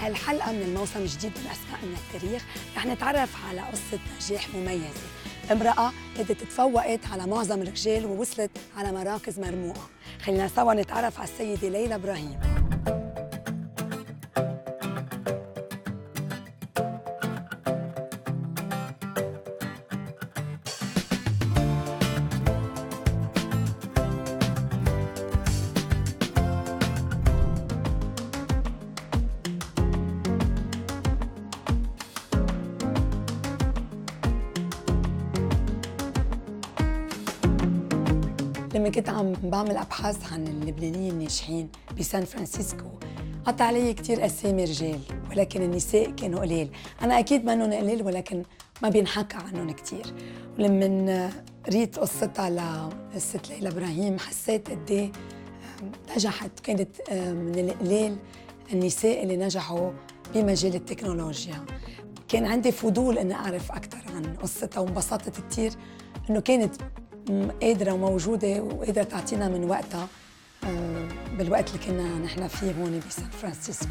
بهالحلقة من الموسم الجديد من أسماء من التاريخ رح نتعرف على قصة نجاح مميزة، امرأة قدرت تفوقت على معظم الرجال ووصلت على مراكز مرموقة. خلينا سوا نتعرف على السيدة ليلى إبراهيم. لما كنت عم بعمل أبحاث عن اللبنانيين الناجحين بسان فرانسيسكو قطع علي كتير أسامي رجال، ولكن النساء كانوا قليل. أنا أكيد منهم قليل ولكن ما بينحكى عنهم كتير. ولما قريت قصتها للست ليلى إبراهيم حسيت قد ايه نجحت. كانت من القليل النساء اللي نجحوا بمجال التكنولوجيا. كان عندي فضول إني أعرف أكثر عن قصتها وانبسطت كتير إنه كانت قادرة وموجودة وقادرة تعطينا من وقتها بالوقت اللي كنا نحن فيه هون بسان فرانسيسكو.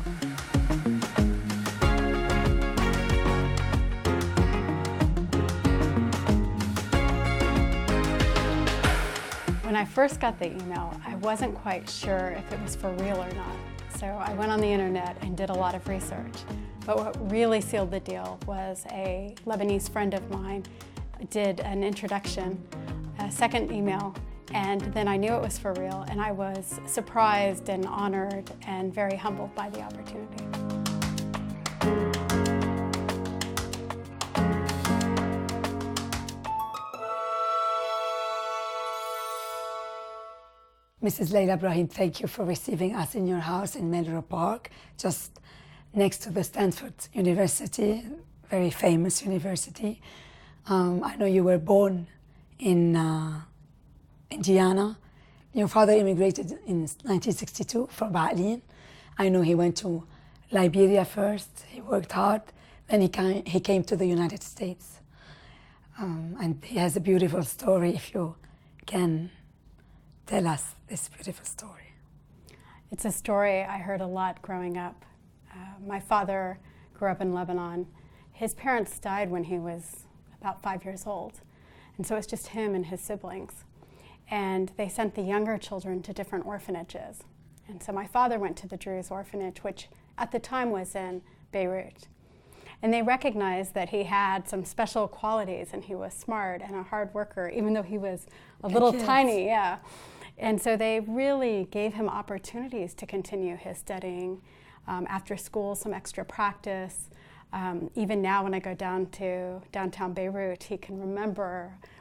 When I first got the email, I wasn't quite sure if it was for real or not. So I went on the internet and did a lot of research. But what really sealed the deal was a Lebanese friend of mine did an introduction, a second email, and then I knew it was for real, and I was surprised and honored and very humbled by the opportunity. Mrs. Leila Ibrahim, thank you for receiving us in your house in Melrose Park, just next to the Stanford University, very famous university. I know you were born in Indiana. Your father immigrated in 1962 from Ba'alin. I know he went to Liberia first. He worked hard. Then he came to the United States. And he has a beautiful story. If you can tell us this beautiful story. It's a story I heard a lot growing up. My father grew up in Lebanon. His parents died when he was about 5 years old. And so it's just him and his siblings. And they sent the younger children to different orphanages. And so my father went to the Druze orphanage, which at the time was in Beirut. And they recognized that he had some special qualities and he was smart and a hard worker, even though he was a little tiny, yeah. And so they really gave him opportunities to continue his studying. After school, some extra practice. Even now when I go down to downtown Beirut, he can remember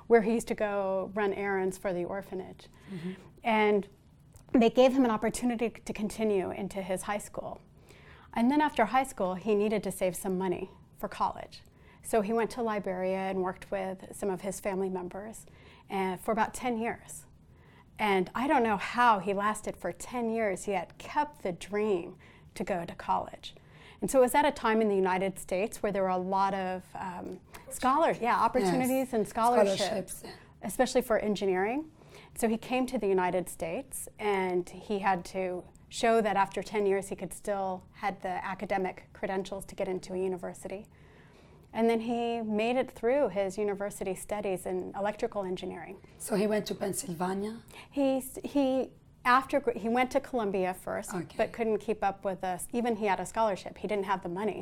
where he used to go run errands for the orphanage. Mm-hmm. And they gave him an opportunity to continue into his high school. And then after high school, he needed to save some money for college. So he went to Liberia and worked with some of his family members for about 10 years. And I don't know how he lasted for 10 years, yet kept the dream to go to college. And so it was at a time in the United States where there were a lot of opportunities and scholarships, especially for engineering. So he came to the United States and he had to show that after 10 years he could still had the academic credentials to get into a university. And then he made it through his university studies in electrical engineering. So he went to Pennsylvania? He went to Columbia first, but couldn't keep up with us. Even he had a scholarship, he didn't have the money.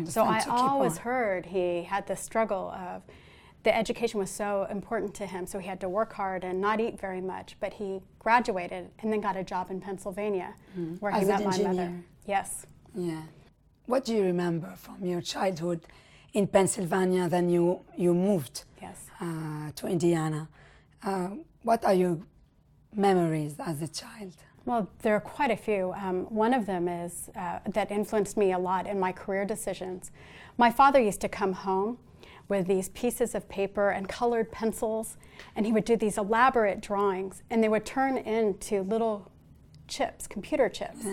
So I always heard he had the struggle of the education was so important to him, so he had to work hard and not eat very much. But he graduated and then got a job in Pennsylvania, where he met my mother. Yes. Yeah. What do you remember from your childhood in Pennsylvania? Then you moved to Indiana. What are your memories as a child? Well, there are quite a few. One of them is that influenced me a lot in my career decisions. My father used to come home with these pieces of paper and colored pencils, and he would do these elaborate drawings, and they would turn into little chips, computer chips,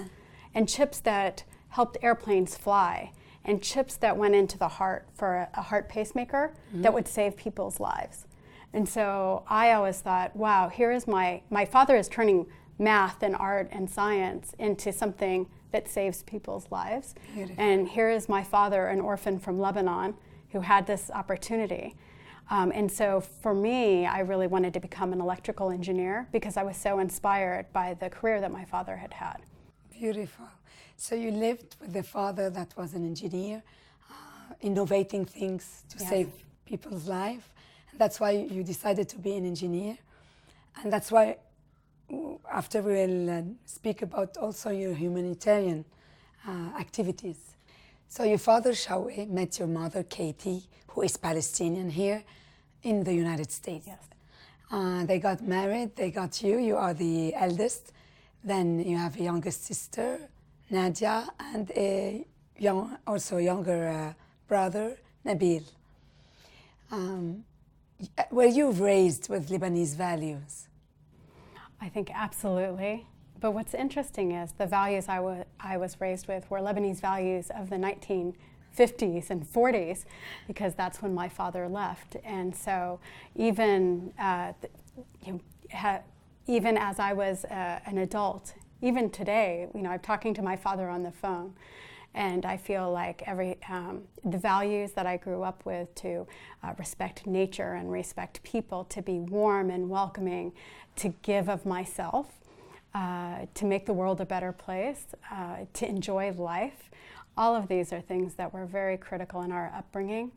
and chips that helped airplanes fly, and chips that went into the heart for a heart pacemaker that would save people's lives. And so I always thought, wow, here is my father is turning math and art and science into something that saves people's lives. Beautiful. And here is my father, an orphan from Lebanon, who had this opportunity. And so for me, I really wanted to become an electrical engineer because I was so inspired by the career that my father had had. Beautiful. So you lived with a father that was an engineer, innovating things to Yes. save people's life. And that's why you decided to be an engineer. And that's why after we'll speak about also your humanitarian activities. So your father, Shawé, met your mother, Katie, who is Palestinian here in the United States. Yes. They got married, they got you, you are the eldest. Then you have a youngest sister, Nadia, and a also younger brother, Nabil. Were you raised with Lebanese values? I think absolutely. But what's interesting is the values I was raised with were Lebanese values of the 1950s and 40s, because that's when my father left. And so even even as I was an adult, even today, I'm talking to my father on the phone, and I feel like the values that I grew up with to respect nature and respect people, to be warm and welcoming, to give of myself, to make the world a better place, to enjoy life. All of these are things that were very critical in our upbringing.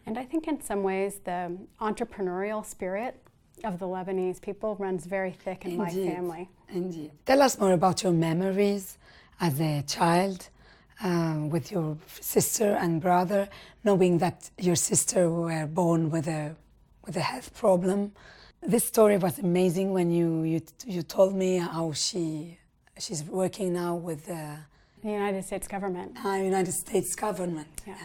And I think in some ways the entrepreneurial spirit of the Lebanese people runs very thick in my family. Indeed. Tell us more about your memories as a child with your sister and brother, knowing that your sister were born with a health problem. This story was amazing when you told me how she's working now with the United States government. United States government. Yeah.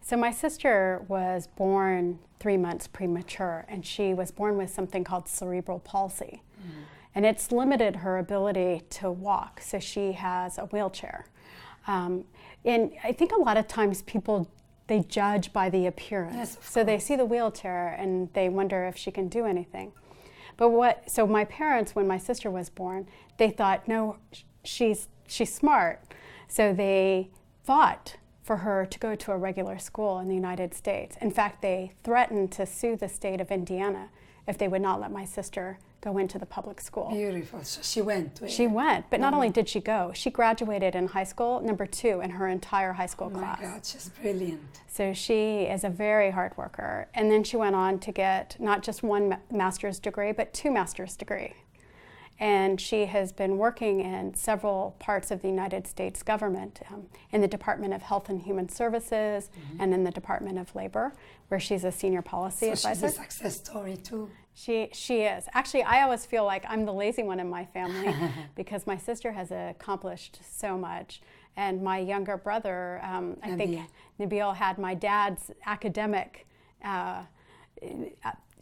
So my sister was born 3 months premature, and she was born with something called cerebral palsy. Mm. And it's limited her ability to walk, so she has a wheelchair. And I think a lot of times people, they judge by the appearance. Yes, so they see the wheelchair and they wonder if she can do anything. So my parents, when my sister was born, they thought, no, she's smart. So they fought for her to go to a regular school in the United States. In fact, they threatened to sue the state of Indiana if they would not let my sister go into the public school. Beautiful. So she went. She went, but not only did she go, she graduated in high school, number 2 in her entire high school class. Oh my God, she's brilliant. So she is a very hard worker. And then she went on to get not just 1 master's degree, but 2 master's degrees. And she has been working in several parts of the United States government, in the Department of Health and Human Services, and in the Department of Labor, where she's a senior policy advisor. She's a success story too. She is. Actually, I always feel like I'm the lazy one in my family because my sister has accomplished so much. And my younger brother, I think Nabil, had my dad's academic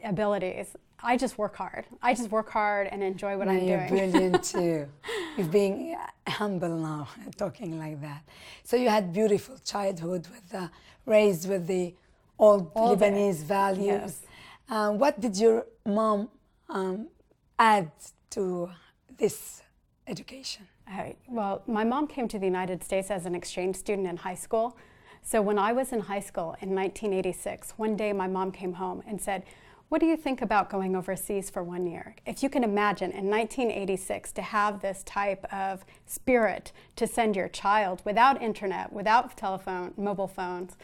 abilities. I just work hard. I just work hard and enjoy what I'm doing. You're brilliant too. You're being humble now, talking like that. So you had beautiful childhood, with raised with the old Lebanese values. Yes. What did your mom add to this education? Well, my mom came to the United States as an exchange student in high school. So when I was in high school in 1986, one day my mom came home and said, "What do you think about going overseas for 1 year?" If you can imagine in 1986 to have this type of spirit to send your child without internet, without telephone, mobile phones,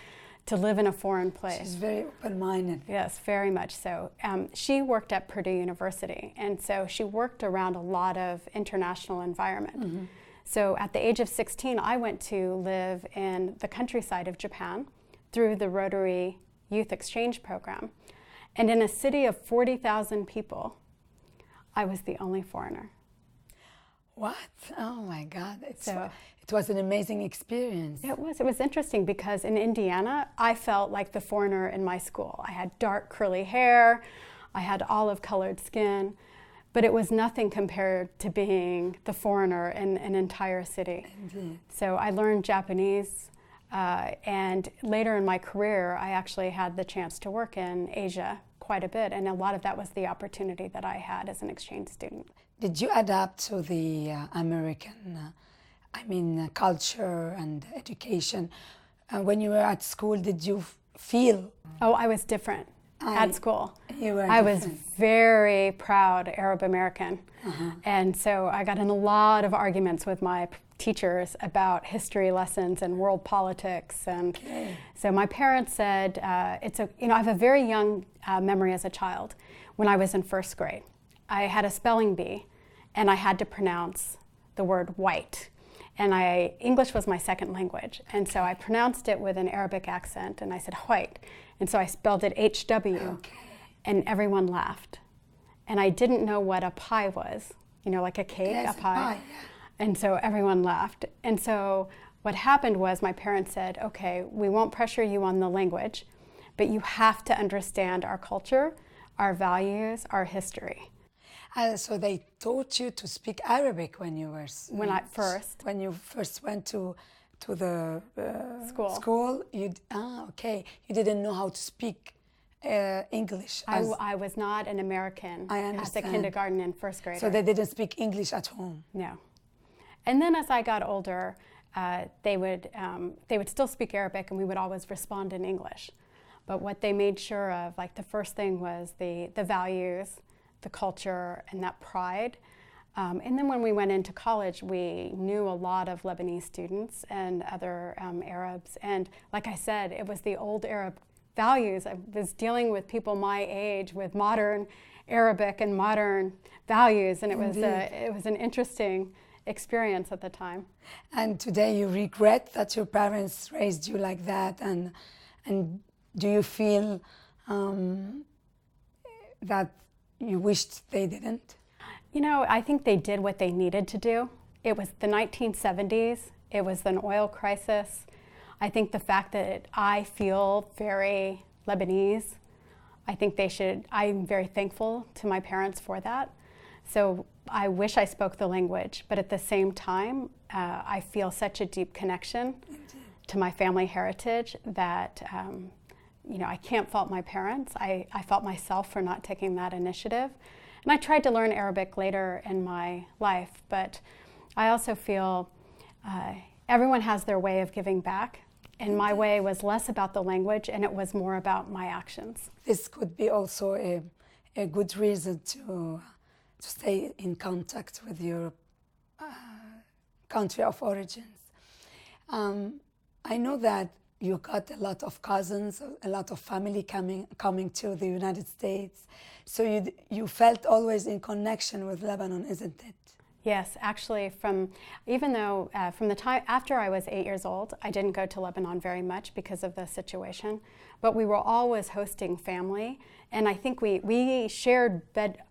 to live in a foreign place. She's very open-minded. Yes, very much so. She worked at Purdue University, and so she worked around a lot of international environment. Mm-hmm. So at the age of 16, I went to live in the countryside of Japan through the Rotary Youth Exchange Program. And in a city of 40,000 people, I was the only foreigner. What? Oh my God. It was an amazing experience. It was interesting because in Indiana, I felt like the foreigner in my school. I had dark curly hair, I had olive colored skin, but it was nothing compared to being the foreigner in an entire city. Indeed. So I learned Japanese, and later in my career, I actually had the chance to work in Asia quite a bit, and a lot of that was the opportunity that I had as an exchange student. Did you adapt to the American, culture and education? When you were at school, did you feel? Oh, I was different at school. You were I was different. very proud Arab American. And so I got in a lot of arguments with my teachers about history lessons and world politics. And so my parents said, I have a very young memory as a child. When I was in first grade, I had a spelling bee, and I had to pronounce the word white. And English was my second language. And so I pronounced it with an Arabic accent, and I said white. And so I spelled it H-W, and everyone laughed. And I didn't know what a pie was, like a cake, Yes, a pie. yeah. And so everyone laughed. And so what happened was my parents said, okay, we won't pressure you on the language, but you have to understand our culture, our values, our history. So they taught you to speak Arabic when you were When you first went to the School. You didn't know how to speak English. I was not an American I at the understand. kindergarten and first grade. So they didn't speak English at home. No. And then as I got older, they would still speak Arabic, and we would always respond in English. But what they made sure of, like the first thing was the values, the culture, and that pride. And then when we went into college, we knew a lot of Lebanese students and other Arabs. And like I said, it was the old Arab values. I was dealing with people my age with modern Arabic and modern values, and it was an interesting experience at the time. And today you regret that your parents raised you like that, and do you feel that you wished they didn't? I think they did what they needed to do. It was the 1970s. It was an oil crisis. I think the fact that I feel very Lebanese, I think I'm very thankful to my parents for that. So I wish I spoke the language, but at the same time, I feel such a deep connection to my family heritage that I can't fault my parents. I fault myself for not taking that initiative. And I tried to learn Arabic later in my life, but I also feel everyone has their way of giving back, and my way was less about the language, and it was more about my actions. This could be also a good reason to stay in contact with your country of origins. I know that you got a lot of cousins, a lot of family coming to the United States. So you felt always in connection with Lebanon, isn't it? Yes, actually, from the time after I was 8 years old, I didn't go to Lebanon very much because of the situation, but we were always hosting family, and I think we shared bed.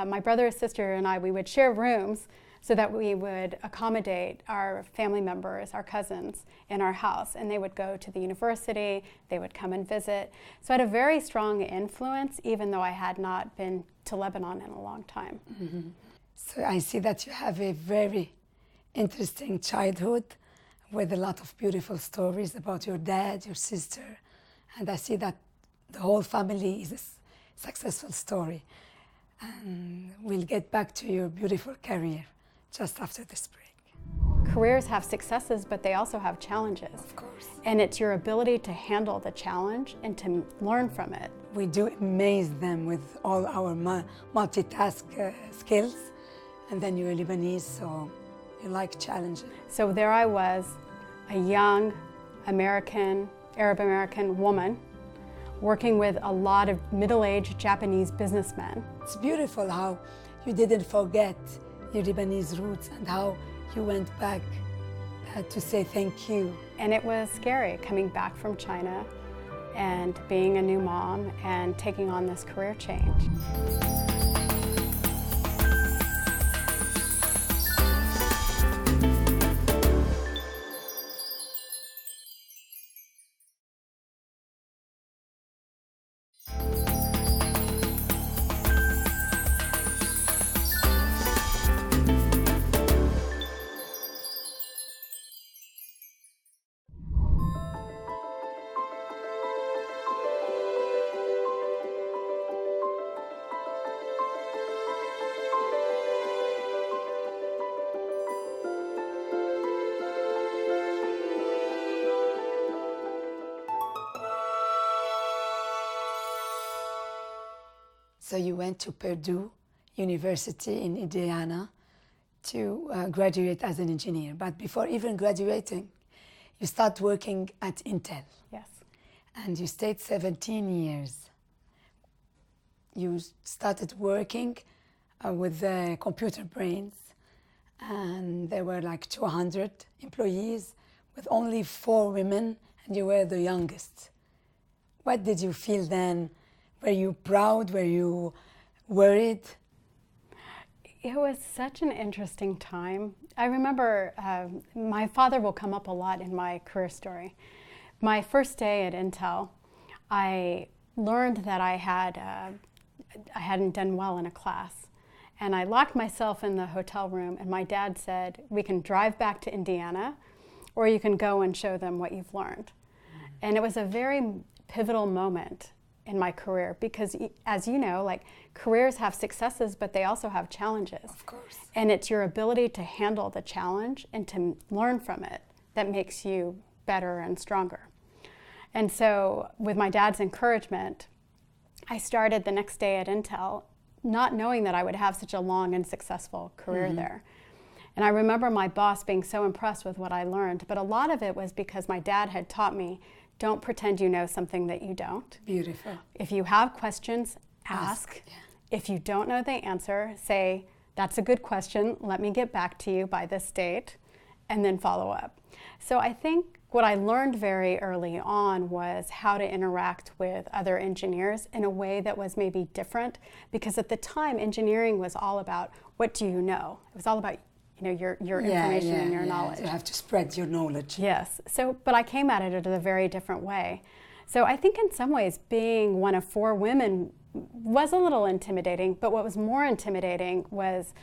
My brother, sister, and I, we would share rooms so that we would accommodate our family members, our cousins, in our house, and they would go to the university, they would come and visit. So I had a very strong influence, even though I had not been to Lebanon in a long time. Mm-hmm. So I see that you have a very interesting childhood with a lot of beautiful stories about your dad, your sister, and I see that the whole family is a successful story. And we'll get back to your beautiful career just after this break. Careers have successes, but they also have challenges. Of course. And it's your ability to handle the challenge and to learn from it. We do amaze them with all our multitask skills, and then you're Lebanese, so you like challenges. So there I was, a young Arab American woman, working with a lot of middle-aged Japanese businessmen. It's beautiful how you didn't forget your Lebanese roots and how you went back to say thank you. And it was scary coming back from China and being a new mom and taking on this career change. So you went to Purdue University in Indiana to graduate as an engineer. But before even graduating, you start working at Intel. Yes. And you stayed 17 years. You started working with the computer brains, and there were like 200 employees with only 4 women, and you were the youngest. What did you feel then? Were you proud? Were you worried? It was such an interesting time. I remember my father will come up a lot in my career story. My first day at Intel, I learned that I hadn't done well in a class. And I locked myself in the hotel room, and my dad said, we can drive back to Indiana, or you can go and show them what you've learned. And it was a very pivotal moment in my career because, as you know, like careers have successes, but they also have challenges. Of course. And it's your ability to handle the challenge and to learn from it that makes you better and stronger. And so with my dad's encouragement, I started the next day at Intel, not knowing that I would have such a long and successful career there. And I remember my boss being so impressed with what I learned, but a lot of it was because my dad had taught me, don't pretend you know something that you don't. Beautiful. If you have questions, ask. Yeah. If you don't know the answer, say, that's a good question, let me get back to you by this date, and then follow up. So I think what I learned very early on was how to interact with other engineers in a way that was maybe different, because at the time, engineering was all about, what do you know? It was all about your information and your knowledge. You have to spread your knowledge. Yes. So, but I came at it in a very different way. So I think in some ways being one of 4 women was a little intimidating, but what was more intimidating was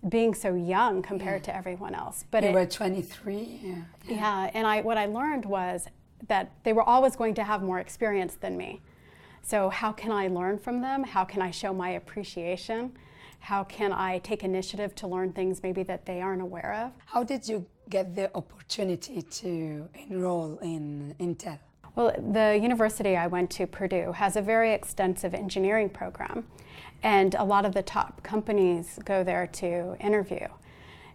being so young compared to everyone else. But you were 23. Yeah, and what I learned was that they were always going to have more experience than me. So how can I learn from them? How can I show my appreciation? How can I take initiative to learn things maybe that they aren't aware of? How did you get the opportunity to enroll in Intel? Well, the university I went to, Purdue, has a very extensive engineering program, and a lot of the top companies go there to interview.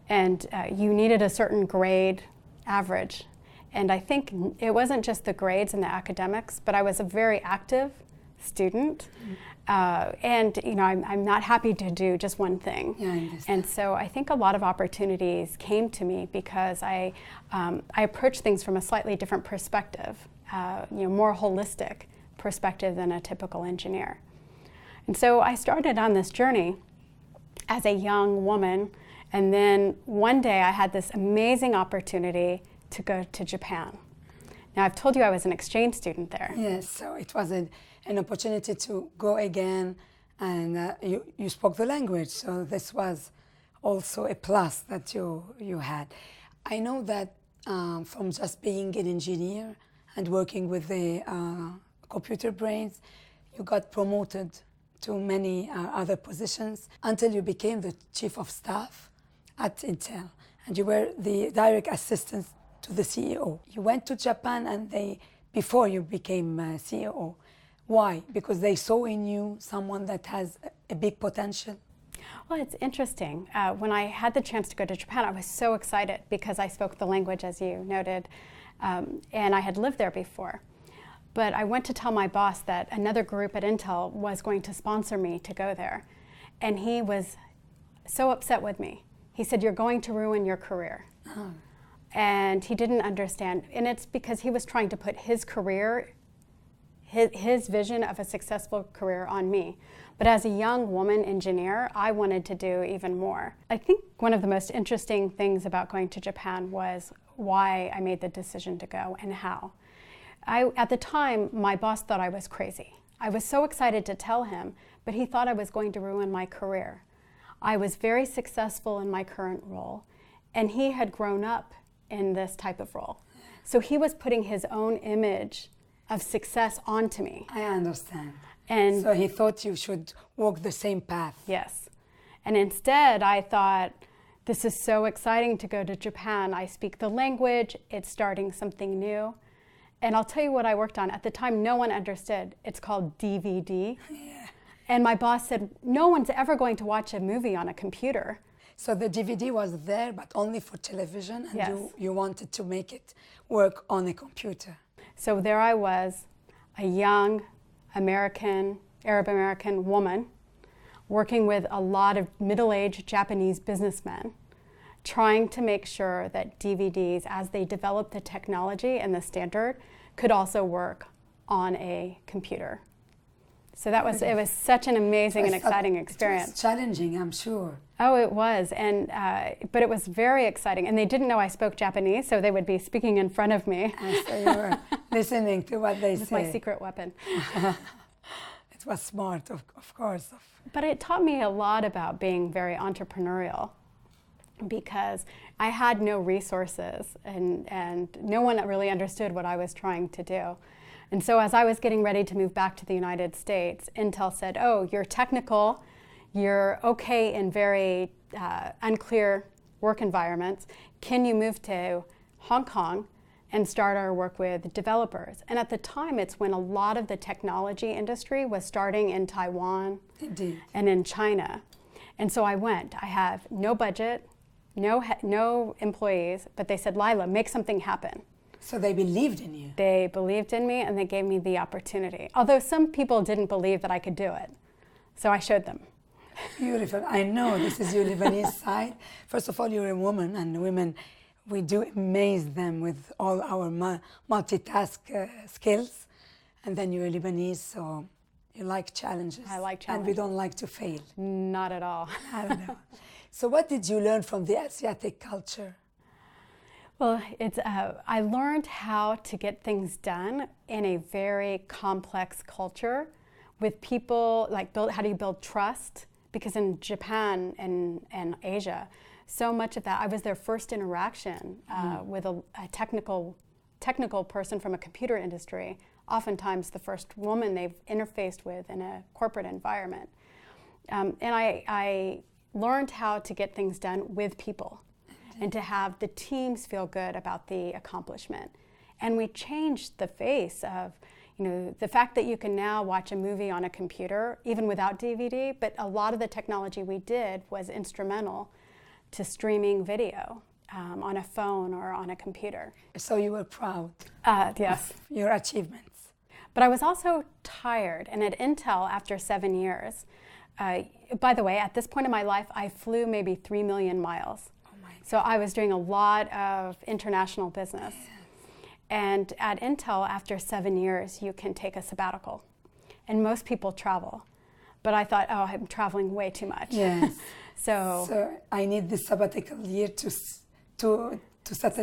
And you needed a certain grade average. And I think it wasn't just the grades and the academics, but I was a very active student. And I'm not happy to do just one thing. Yeah, I understand. And so I think a lot of opportunities came to me because I approached things from a slightly different perspective, more holistic perspective than a typical engineer. And so I started on this journey as a young woman, and then one day I had this amazing opportunity to go to Japan. Now, I've told you I was an exchange student there. Yes, so it was an opportunity to go again, and you spoke the language, so this was also a plus that you had. I know that from just being an engineer and working with the computer brains, you got promoted to many other positions until you became the chief of staff at Intel, and you were the direct assistant to the CEO. You went to Japan and before you became CEO. Why? Because they saw in you someone that has a big potential? Well, it's interesting. When I had the chance to go to Japan, I was so excited because I spoke the language, as you noted, and I had lived there before. But I went to tell my boss that another group at Intel was going to sponsor me to go there. And he was so upset with me. He said, "You're going to ruin your career." Oh. And he didn't understand. And it's because he was trying to put his career, his vision of a successful career on me. But as a young woman engineer, I wanted to do even more. I think one of the most interesting things about going to Japan was why I made the decision to go and how. At the time, my boss thought I was crazy. I was so excited to tell him, but he thought I was going to ruin my career. I was very successful in my current role, and he had grown up in this type of role. So he was putting his own image of success onto me. I understand. And so he thought you should walk the same path. Yes. And instead, I thought, this is so exciting to go to Japan. I speak the language. It's starting something new. And I'll tell you what I worked on. At the time, no one understood. It's called DVD. Yeah. And my boss said, no one's ever going to watch a movie on a computer. So the DVD was there, but only for television, and Yes. you wanted to make it work on a computer. So there I was, a young Arab American woman, working with a lot of middle-aged Japanese businessmen, trying to make sure that DVDs, as they developed the technology and the standard, could also work on a computer. So it was such an amazing and exciting experience. It was challenging, I'm sure. Oh, it was, but it was very exciting. And they didn't know I spoke Japanese, so they would be speaking in front of me. And so you were listening to what they say. It's my secret weapon. It was smart, of course. But it taught me a lot about being very entrepreneurial, because I had no resources and no one really understood what I was trying to do. And so as I was getting ready to move back to the United States, Intel said, oh, you're technical, you're okay in very unclear work environments. Can you move to Hong Kong and start our work with developers? And at the time, it's when a lot of the technology industry was starting in Taiwan Indeed. and in China. And so I went. I have no budget, no employees, but they said, Lila, make something happen. So they believed in you. They believed in me, and they gave me the opportunity. Although some people didn't believe that I could do it. So I showed them. Beautiful. I know this is your Lebanese side. First of all, you're a woman, and women, we do amaze them with all our multitask skills. And then you're Lebanese, so you like challenges. I like challenges. And we don't like to fail. Not at all. I don't know. So what did you learn from the Asiatic culture? Well, I learned how to get things done in a very complex culture with people, like how do you build trust? Because in Japan and Asia, so much of that, I was their first interaction with a technical person from a computer industry, oftentimes the first woman they've interfaced with in a corporate environment. And I learned how to get things done with people and to have the teams feel good about the accomplishment. And we changed the face of, the fact that you can now watch a movie on a computer, even without DVD, but a lot of the technology we did was instrumental to streaming video on a phone or on a computer. So you were proud yes. of your achievements. But I was also tired, and at Intel, after 7 years, by the way, at this point in my life, I flew maybe 3 million miles. So I was doing a lot of international business. Yes. And at Intel, after 7 years, you can take a sabbatical. And most people travel. But I thought, oh, I'm traveling way too much. Yes. So I need this sabbatical year to settle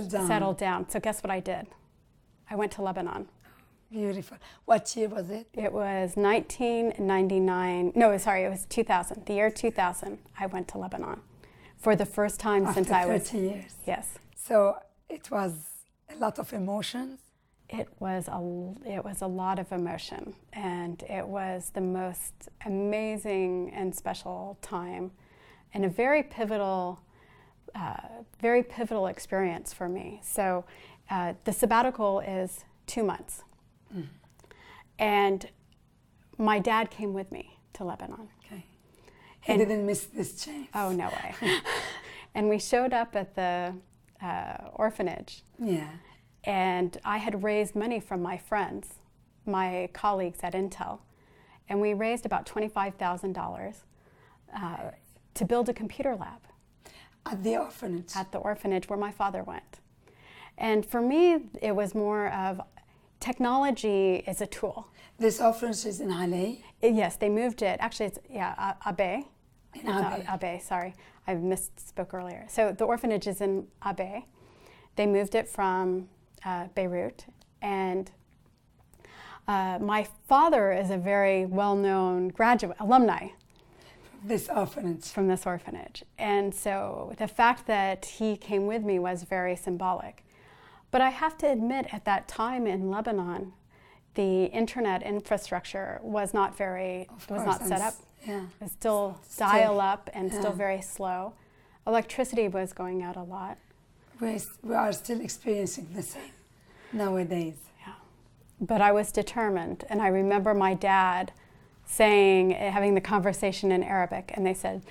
down. Settle down. So guess what I did? I went to Lebanon. Beautiful. What year was it? It was 1999. No, sorry, it was 2000. The year 2000, I went to Lebanon. For the first time After since I was 30 years. Yes. So it was a lot of emotions. It was a lot of emotion, and it was the most amazing and special time, and a very pivotal experience for me. So the sabbatical is 2 months, and my dad came with me to Lebanon. Okay. He didn't miss this chance. Oh, no way. And we showed up at the orphanage. Yeah. And I had raised money from my friends, my colleagues at Intel. And we raised about $25,000 to build a computer lab. At the orphanage? At the orphanage where my father went. And for me, it was more of technology is a tool. This orphanage is in Halle? Yes, they moved it. Actually, it's, Abe. In Abe. Abe, sorry. I misspoke earlier. So the orphanage is in Abe. They moved it from Beirut. And my father is a very well-known alumni. This orphanage. From this orphanage. And so the fact that he came with me was very symbolic. But I have to admit, at that time in Lebanon, the internet infrastructure was not set up. Yeah. It was still dial-up and still very slow. Electricity was going out a lot. We are still experiencing the same nowadays. Yeah. But I was determined, and I remember my dad having the conversation in Arabic, and they said,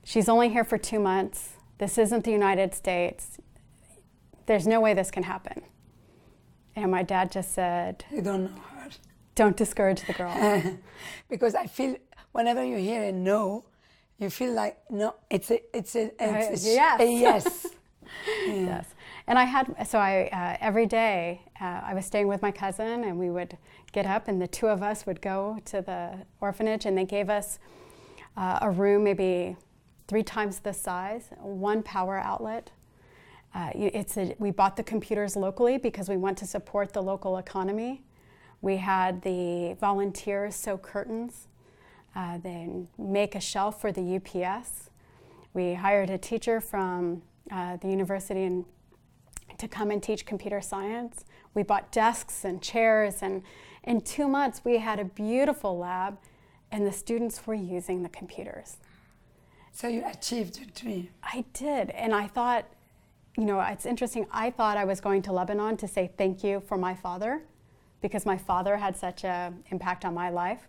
she's only here for 2 months. This isn't the United States. There's no way this can happen. And my dad just said, You don't know her. Don't discourage the girl. Because I feel whenever you hear a no, you feel like no, it's a yes. A yes. Yeah. Yes. And every day I was staying with my cousin, and we would get up, and the two of us would go to the orphanage, and they gave us a room maybe 3 times this size, 1 power outlet. We bought the computers locally because we want to support the local economy. We had the volunteers sew curtains, then make a shelf for the UPS. We hired a teacher from the university to come and teach computer science. We bought desks and chairs, and in 2 months we had a beautiful lab, and the students were using the computers. So you achieved your dream. I did, and I thought, it's interesting, I thought I was going to Lebanon to say thank you for my father, because my father had such an impact on my life.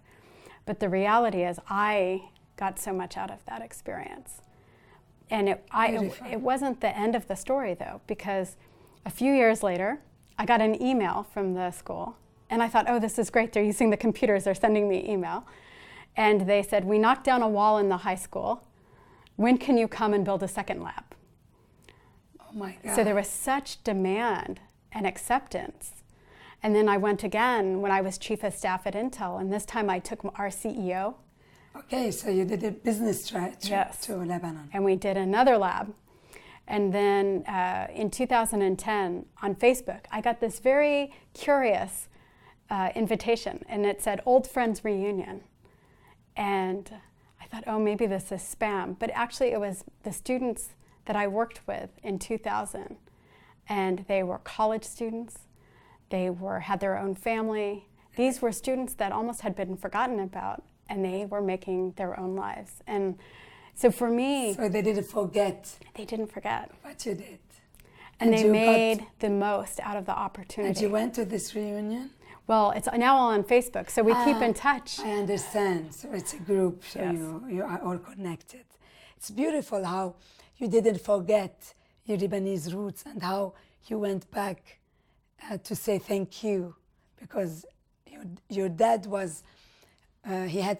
But the reality is I got so much out of that experience. And it wasn't the end of the story, though, because a few years later, I got an email from the school, and I thought, oh, this is great, they're using the computers, they're sending me email. And they said, we knocked down a wall in the high school. When can you come and build a second lab? Oh my God. So there was such demand and acceptance. And then I went again when I was chief of staff at Intel, and this time I took our CEO. Okay, so you did a business trip to Lebanon. And we did another lab. And then in 2010, on Facebook, I got this very curious invitation, and it said, Old Friends Reunion. And I thought, oh, maybe this is spam. But actually, it was the students that I worked with in 2000. And they were college students. They had their own family. These were students that almost had been forgotten about, and they were making their own lives. And so for me... So they didn't forget. They didn't forget. What you did. And they made the most out of the opportunity. And you went to this reunion? Well, it's now all on Facebook, so we keep in touch. I understand. So it's a group, so Yes. you are all connected. It's beautiful how you didn't forget your Lebanese roots and how you went back to say thank you, because your dad was, he had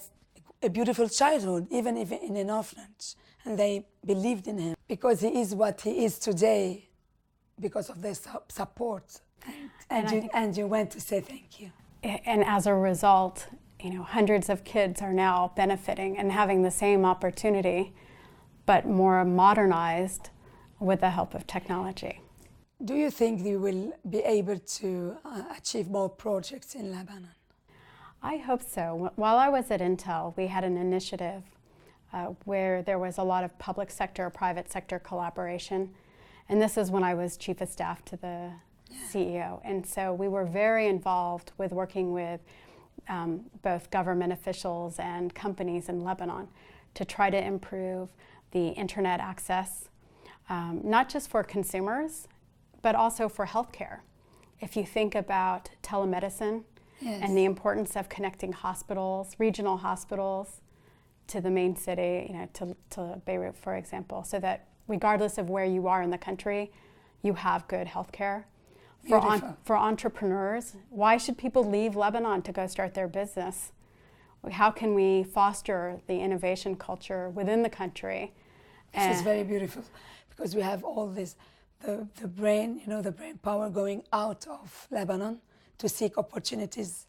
a beautiful childhood, even if in an orphanage, and they believed in him because he is what he is today because of their support. And you went to say thank you. And as a result, hundreds of kids are now benefiting and having the same opportunity, but more modernized with the help of technology. Do you think you will be able to achieve more projects in Lebanon? I hope so. While I was at Intel, we had an initiative where there was a lot of public sector, private sector collaboration. And this is when I was chief of staff to the CEO. And so we were very involved with working with both government officials and companies in Lebanon to try to improve the internet access, not just for consumers, but also for healthcare. If you think about telemedicine and the importance of connecting hospitals, regional hospitals, to the main city, to Beirut, for example, so that regardless of where you are in the country, you have good healthcare. For entrepreneurs, why should people leave Lebanon to go start their business? How can we foster the innovation culture within the country? This is very beautiful, because we have all this, the brain, the brain power going out of Lebanon to seek opportunities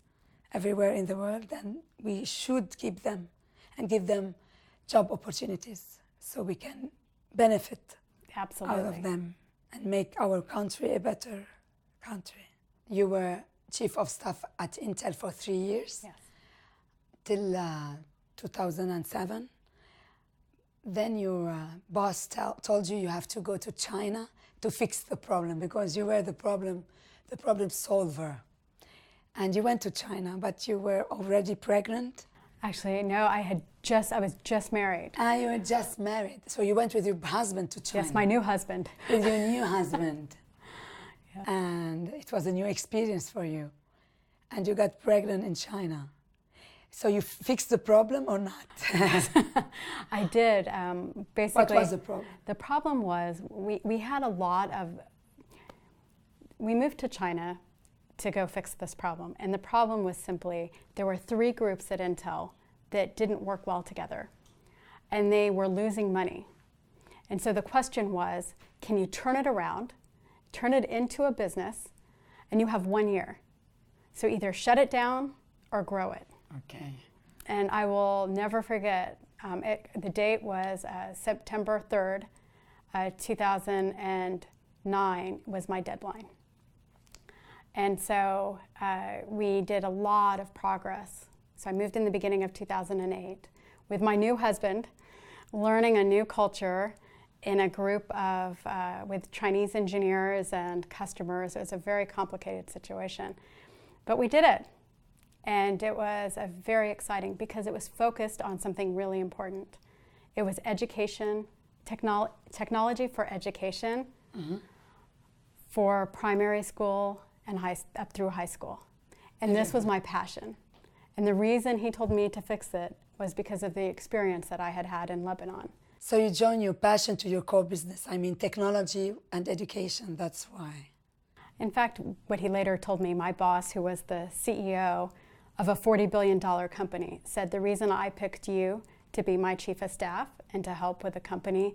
everywhere in the world, and we should keep them and give them job opportunities so we can benefit out of them and make our country a better country. You were chief of staff at Intel for 3 years, till 2007. Then your boss told you have to go to China to fix the problem, because you were the problem solver. And you went to China, but you were already pregnant. Actually, no, I was just married. You were just married. So you went with your husband to China. Yes, my new husband. With your new husband. And it was a new experience for you. And you got pregnant in China. So you fixed the problem or not? I did. Basically, What was the problem? The problem was we had a lot of. We moved to China to go fix this problem, and the problem was simply there were 3 groups at Intel that didn't work well together, and they were losing money. And so the question was, can you turn it around, turn it into a business, and you have 1 year. So either shut it down or grow it. Okay. And I will never forget, the date was September 3rd, 2009 was my deadline. And so we did a lot of progress. So I moved in the beginning of 2008 with my new husband, learning a new culture in a group of, with Chinese engineers and customers. It was a very complicated situation. But we did it. And it was very exciting because it was focused on something really important. It was education, technology for education, for primary school and up through high school. And this was my passion. And the reason he told me to fix it was because of the experience that I had had in Lebanon. So you joined your passion to your core business. I mean, technology and education, that's why. In fact, what he later told me, my boss, who was the CEO of a $40 billion company, said the reason I picked you to be my chief of staff and to help with the company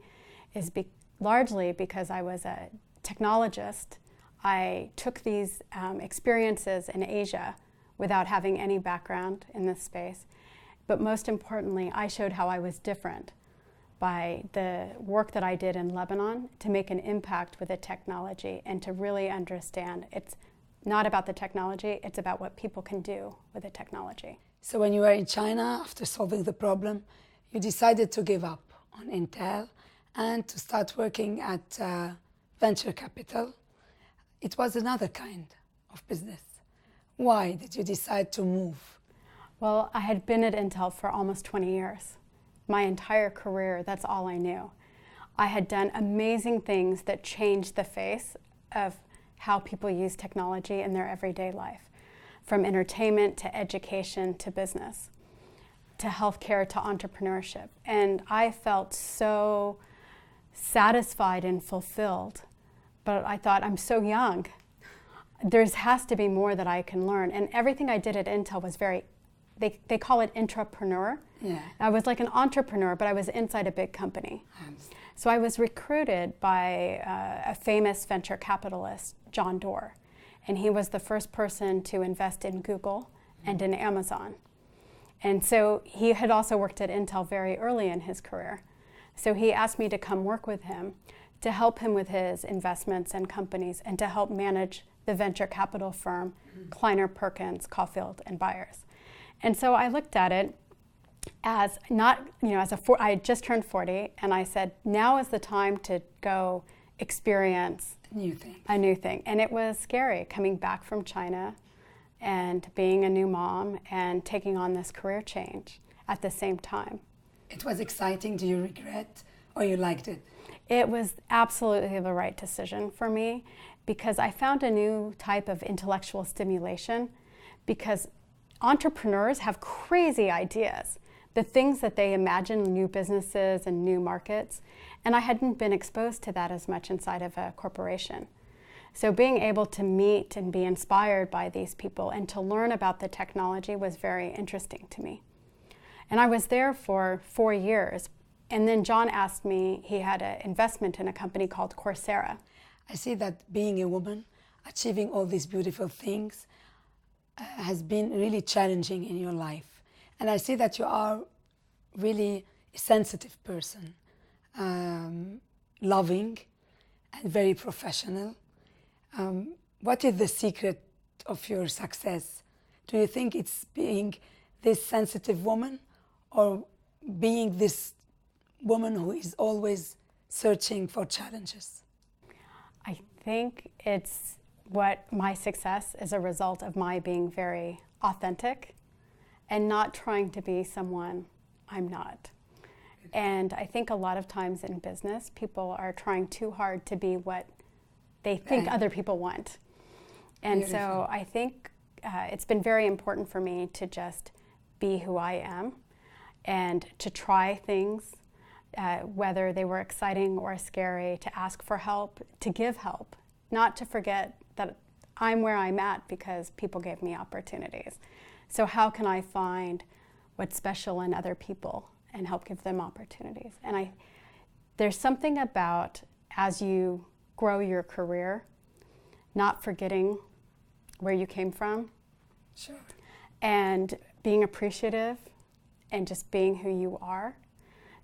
is largely because I was a technologist. I took these experiences in Asia without having any background in this space. But most importantly, I showed how I was different by the work that I did in Lebanon to make an impact with the technology and to really understand it's not about the technology, it's about what people can do with the technology. So when you were in China, after solving the problem, you decided to give up on Intel and to start working at venture capital. It was another kind of business. Why did you decide to move? Well, I had been at Intel for almost 20 years. My entire career, that's all I knew. I had done amazing things that changed the face of how people use technology in their everyday life, from entertainment to education to business, to healthcare to entrepreneurship. And I felt so satisfied and fulfilled, but I thought, I'm so young. There has to be more that I can learn. And everything I did at Intel was they call it intrapreneur. Yeah. I was like an entrepreneur, but I was inside a big company. So I was recruited by a famous venture capitalist, John Doerr, and he was the first person to invest in Google and in Amazon. And so he had also worked at Intel very early in his career. So he asked me to come work with him to help him with his investments and companies and to help manage the venture capital firm, Kleiner Perkins, Caulfield and Byers. And so I looked at it as not, I had just turned 40, and I said, now is the time to go experience a new thing. And it was scary coming back from China and being a new mom and taking on this career change at the same time. It was exciting. Do you regret or you liked it? It was absolutely the right decision for me because I found a new type of intellectual stimulation because entrepreneurs have crazy ideas, the things that they imagine, new businesses and new markets, and I hadn't been exposed to that as much inside of a corporation. So being able to meet and be inspired by these people and to learn about the technology was very interesting to me. And I was there for 4 years, and then John asked me, he had an investment in a company called Coursera. I see that being a woman, achieving all these beautiful things, has been really challenging in your life. And I see that you are really a sensitive person, loving and very professional. What is the secret of your success? Do you think it's being this sensitive woman or being this woman who is always searching for challenges? I think it's what my success is a result of my being very authentic and not trying to be someone I'm not. And I think a lot of times in business, people are trying too hard to be what they think other people want. And so I think it's been very important for me to just be who I am and to try things, whether they were exciting or scary, to ask for help, to give help, not to forget that I'm where I'm at because people gave me opportunities. So how can I find what's special in other people and help give them opportunities? And there's something about, as you grow your career, not forgetting where you came from. Sure. And being appreciative and just being who you are.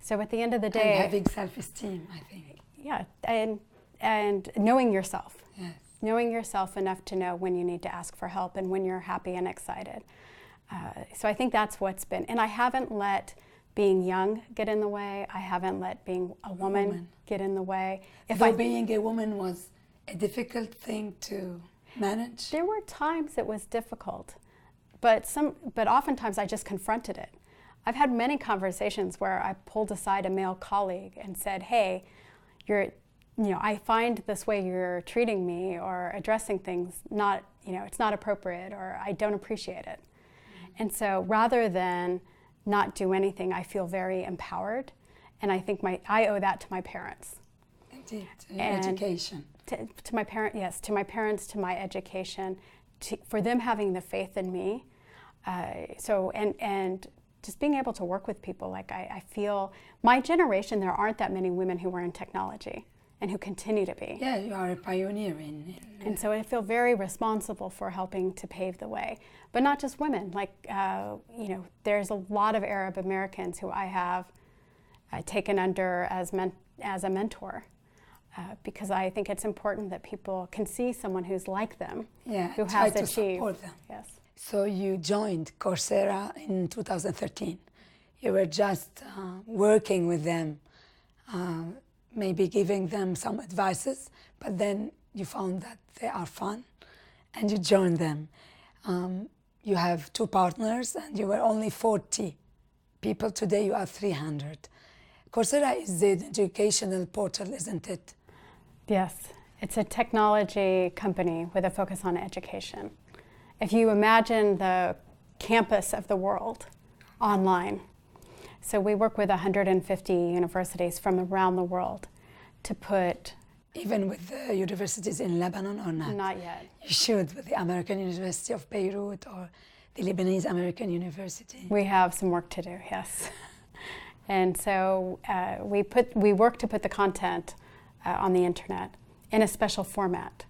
So at the end of the day, and having self-esteem, I think. Yeah, and knowing yourself. Yes. Knowing yourself enough to know when you need to ask for help and when you're happy and excited. So I think that's what's been, and I haven't let being young get in the way. I haven't let being a woman get in the way. Though being a woman was a difficult thing to manage? There were times it was difficult, but oftentimes I just confronted it. I've had many conversations where I pulled aside a male colleague and said, hey, I find this way you're treating me or addressing things it's not appropriate, or I don't appreciate it. And so rather than not do anything, I feel very empowered, and I think I owe that to my parents. Indeed, education. To my parents, to my education, for them having the faith in me. And just being able to work with people. Like I feel, my generation, there aren't that many women who were in technology and who continue to be. Yeah, you are a pioneer in and so I feel very responsible for helping to pave the way. But not just women, there's a lot of Arab Americans who I have taken under as a mentor, because I think it's important that people can see someone who's like them, who has achieved. Support them. Yes. So you joined Coursera in 2013. You were just working with them, maybe giving them some advices, but then you found that they are fun and you joined them. You have 2 partners and you were only 40 people. Today you are 300. Coursera is an educational portal, isn't it? Yes, it's a technology company with a focus on education. If you imagine the campus of the world online, so we work with 150 universities from around the world to put... Even with the universities in Lebanon or not? Not yet. You should, with the American University of Beirut or the Lebanese American University. We have some work to do, yes. And so we work to put the content on the internet in a special format.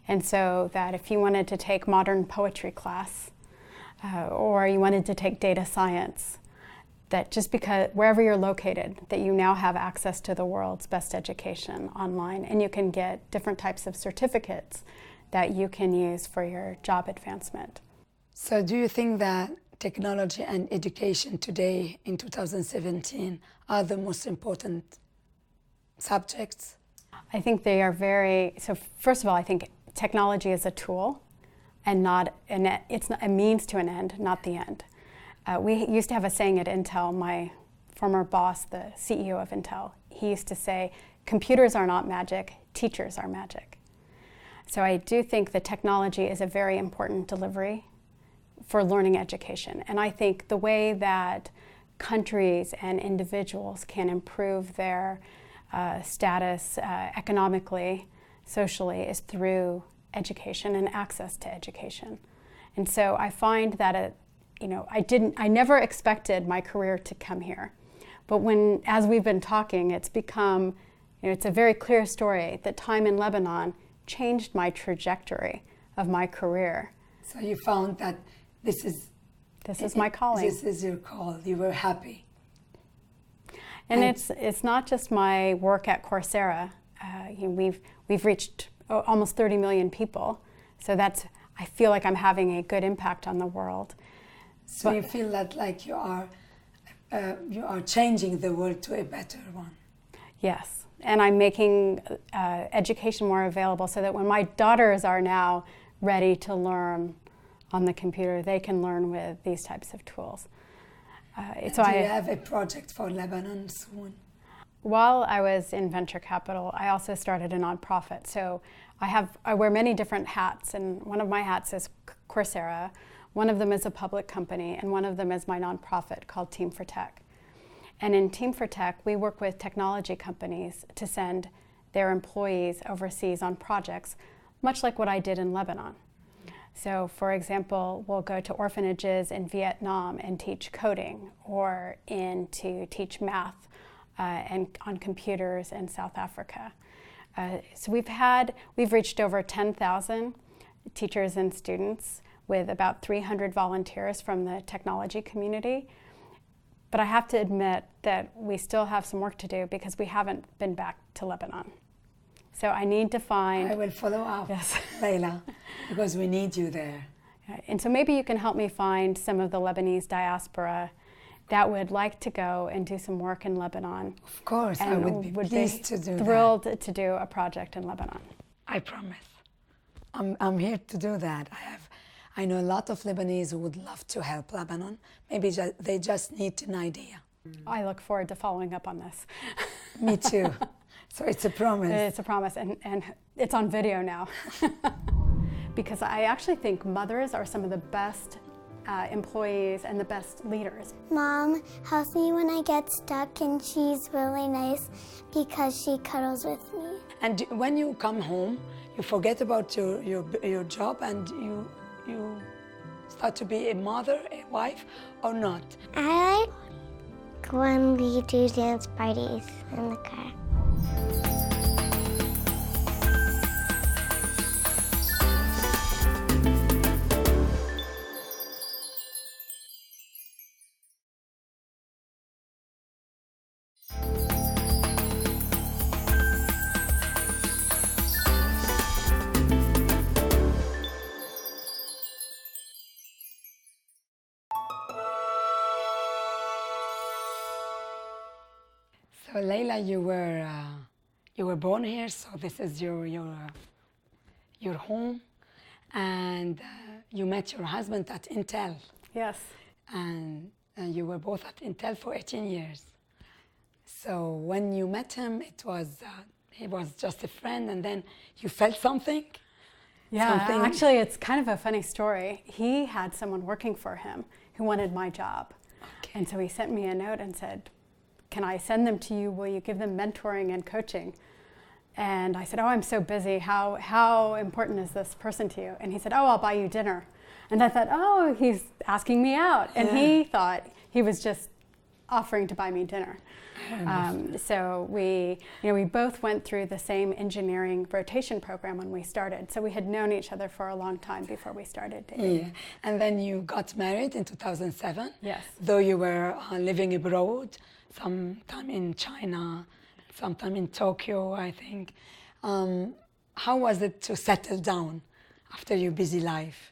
And so that if you wanted to take modern poetry class or you wanted to take data science, that just because wherever you're located, that you now have access to the world's best education online, and you can get different types of certificates that you can use for your job advancement. So do you think that technology and education today in 2017 are the most important subjects? I think they are so first of all, I think technology is a tool and it's a means to an end, not the end. We used to have a saying at Intel, my former boss, the CEO of Intel, he used to say, computers are not magic, teachers are magic. So I do think that technology is a very important delivery for learning education. And I think the way that countries and individuals can improve their status economically, socially, is through education and access to education. And so I find that I never expected my career to come here. But as we've been talking, it's become, it's a very clear story that time in Lebanon changed my trajectory of my career. So you found that this is my calling. This is your call. You were happy. And it's not just my work at Coursera. We've reached almost 30 million people. So I feel like I'm having a good impact on the world. So you feel that like you are changing the world to a better one. Yes, and I'm making education more available so that when my daughters are now ready to learn on the computer, they can learn with these types of tools. Do you have a project for Lebanon soon? While I was in venture capital, I also started a nonprofit. So I wear many different hats, and one of my hats is Coursera. One of them is a public company, and one of them is my nonprofit called Team for Tech. And in Team for Tech, we work with technology companies to send their employees overseas on projects, much like what I did in Lebanon. So, for example, we'll go to orphanages in Vietnam and teach coding, or to teach math and on computers in South Africa. So we've reached over 10,000 teachers and students with about 300 volunteers from the technology community. But I have to admit that we still have some work to do because we haven't been back to Lebanon. So I need to find... I will follow up, yes. Lila, because we need you there. And so maybe you can help me find some of the Lebanese diaspora that would like to go and do some work in Lebanon. Of course, I would be pleased to do that. Thrilled to do a project in Lebanon. I promise. I'm here to do that. I know a lot of Lebanese who would love to help Lebanon. Maybe they just need an idea. I look forward to following up on this. Me too. So it's a promise. It's a promise, and it's on video now. Because I actually think mothers are some of the best employees and the best leaders. Mom helps me when I get stuck, and she's really nice because she cuddles with me. And when you come home, you forget about your job and you start to be a mother, a wife, or not? I like when we do dance parties in the car. So Leila, you were born here, so this is your home, and you met your husband at Intel. Yes. And you were both at Intel for 18 years. So when you met him, he was just a friend, and then you felt something? Yeah, something. Actually, it's kind of a funny story. He had someone working for him who wanted my job. Okay. And so he sent me a note and said, "Can I send them to you? Will you give them mentoring and coaching?" And I said, "Oh, I'm so busy. How important is this person to you?" And he said, "Oh, I'll buy you dinner." And I thought, oh, he's asking me out. And he thought he was just offering to buy me dinner. So we both went through the same engineering rotation program when we started. So we had known each other for a long time before we started dating. Yeah. And then you got married in 2007. Yes. Though you were living abroad, sometime in China, sometime in Tokyo, I think. How was it to settle down after your busy life?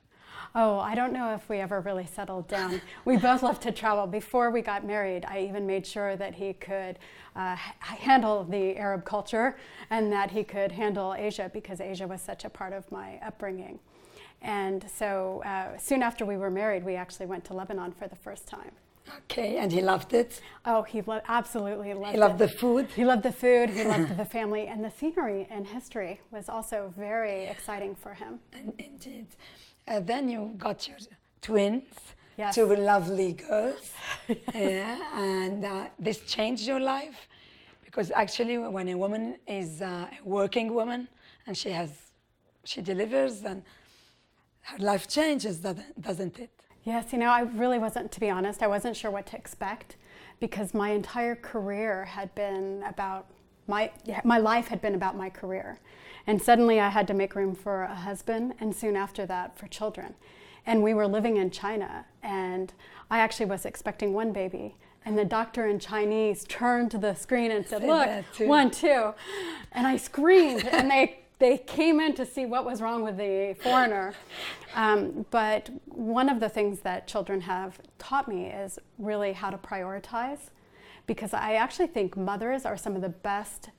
Oh, I don't know if we ever really settled down. We both loved to travel. Before we got married, I even made sure that he could handle the Arab culture and that he could handle Asia, because Asia was such a part of my upbringing. And so soon after we were married, we actually went to Lebanon for the first time. Okay, and he loved it? Oh, he absolutely loved it. He loved the food? He loved the food, he loved the family, and the scenery and history was also very exciting for him. Indeed. Then you got your twins, yes. Two lovely girls. Yeah, and this changed your life? Because actually when a woman is a working woman and she delivers, and her life changes, doesn't it? Yes, I really wasn't, to be honest, I wasn't sure what to expect, because my entire career had been about my life had been about my career. And suddenly I had to make room for a husband, and soon after that for children. And we were living in China, and I actually was expecting one baby. And the doctor in Chinese turned to the screen and said, "Look, 1, 2. And I screamed, and they came in to see what was wrong with the foreigner. But one of the things that children have taught me is really how to prioritize, because I actually think mothers are some of the best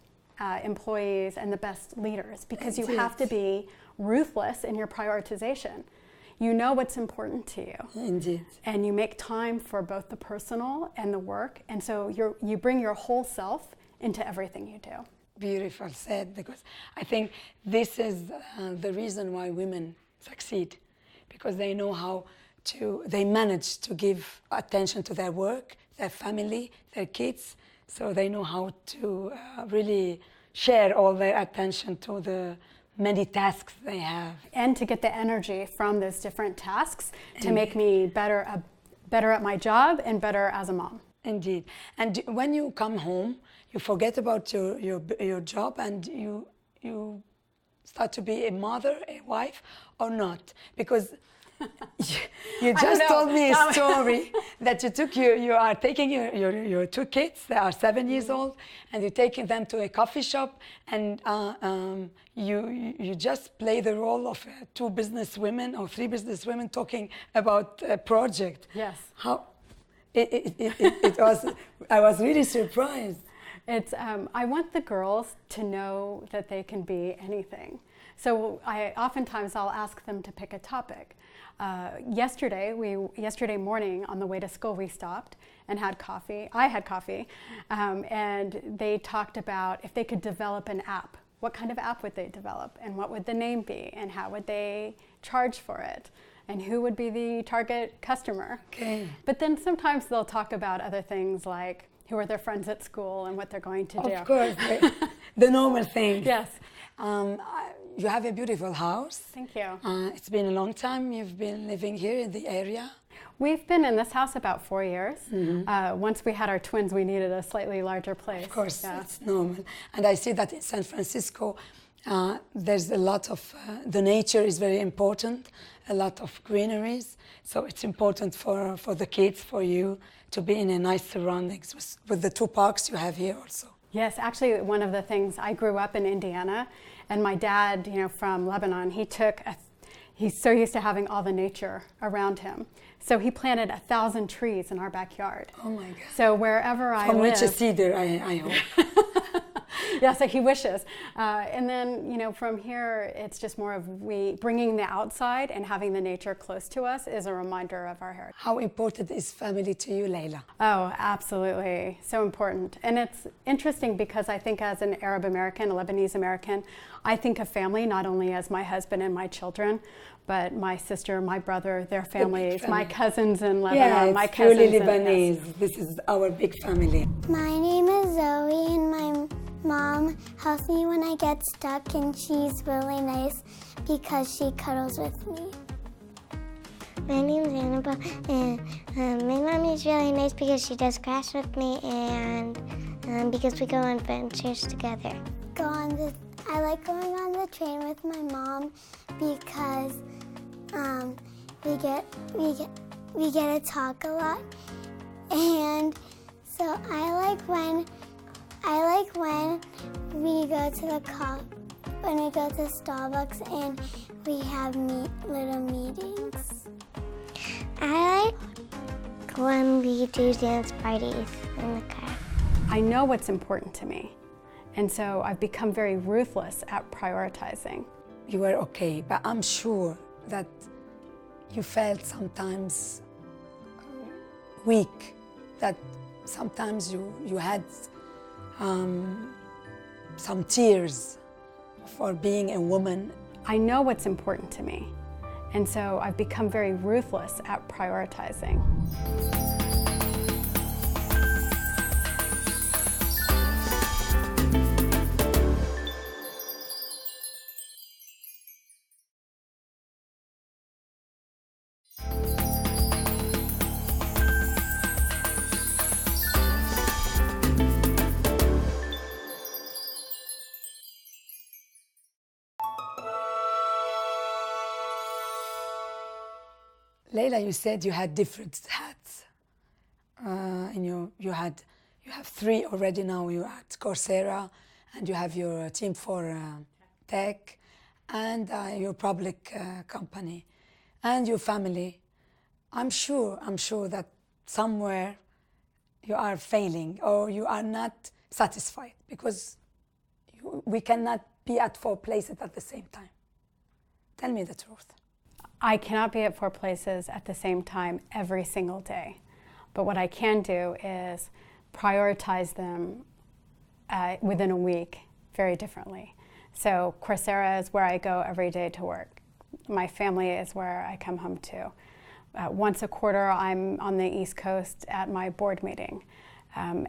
employees and the best leaders, because you have to be ruthless in your prioritization. You know what's important to you. Indeed. And you make time for both the personal and the work, and so you bring your whole self into everything you do. Beautiful said, because I think this is the reason why women succeed, because they know how they manage to give attention to their work, their family, their kids, so they know how to really share all their attention to the many tasks they have. And to get the energy from those different tasks to make me better at my job and better as a mom. Indeed. And when you come home, you forget about your job and you start to be a mother, a wife, or not? Because you just told me a story that you are taking your two kids, they are 7 years old, and you're taking them to a coffee shop, and you just play the role of two businesswomen or three businesswomen talking about a project. Yes. How it was, I was really surprised. It's, I want the girls to know that they can be anything. So oftentimes I'll ask them to pick a topic. Yesterday morning on the way to school, we stopped and had coffee. I had coffee, and they talked about if they could develop an app. What kind of app would they develop, and what would the name be, and how would they charge for it, and who would be the target customer? Okay. But then sometimes they'll talk about other things like who are their friends at school and what they're going to do. Of course, the normal thing. Yes. You have a beautiful house. Thank you. It's been a long time you've been living here in the area. We've been in this house about 4 years. Once we had our twins, we needed a slightly larger place. Of course, yeah. it's normal. And I see that in San Francisco, there's a lot of, the nature is very important, a lot of greeneries. So it's important for the kids, for you, to be in a nice surroundings with the two parks you have here also. Yes, actually, one of the things, I grew up in Indiana, and my dad, from Lebanon, he's so used to having all the nature around him. So he planted 1,000 trees in our backyard. Oh my God. So wherever I live. From which a cedar, I hope. Yeah, so he wishes. And then, from here, it's just more of bringing the outside and having the nature close to us is a reminder of our heritage. How important is family to you, Lila? Oh, absolutely. So important. And it's interesting because I think as an Arab American, a Lebanese American, I think of family not only as my husband and my children, but my sister, my brother, their families, my cousins in Lebanon, my cousins. Truly Lebanese. Yes. This is our big family. My name is Zoe, and my mom helps me when I get stuck, and she's really nice because she cuddles with me. My name is Annabelle, and my mom is really nice because she does crafts with me, and because we go on adventures together. I like going on the train with my mom because we get to talk a lot, and so I like when we go to Starbucks and we have little meetings. I like when we do dance parties in the car. I know what's important to me, and so I've become very ruthless at prioritizing. You were okay, but I'm sure that you felt sometimes weak, that sometimes you had some tears for being a woman. I know what's important to me, and so I've become very ruthless at prioritizing. Leila, you said you had different hats, and you have three already now. You're at Coursera, and you have your team for tech, and your public company, and your family. I'm sure that somewhere you are failing or you are not satisfied because we cannot be at 4 places at the same time. Tell me the truth. I cannot be at 4 places at the same time every single day. But what I can do is prioritize them within a week very differently. So Coursera is where I go every day to work. My family is where I come home to. Once a quarter, I'm on the East Coast at my board meeting.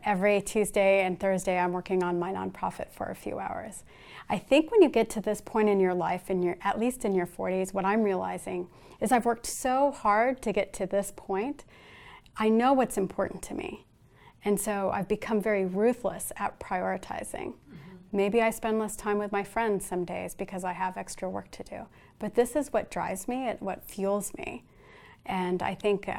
Every Tuesday and Thursday, I'm working on my nonprofit for a few hours. I think when you get to this point in your life, at least in your 40s, what I'm realizing is I've worked so hard to get to this point. I know what's important to me. And so I've become very ruthless at prioritizing. Maybe I spend less time with my friends some days because I have extra work to do. But this is what drives me, what fuels me. And I think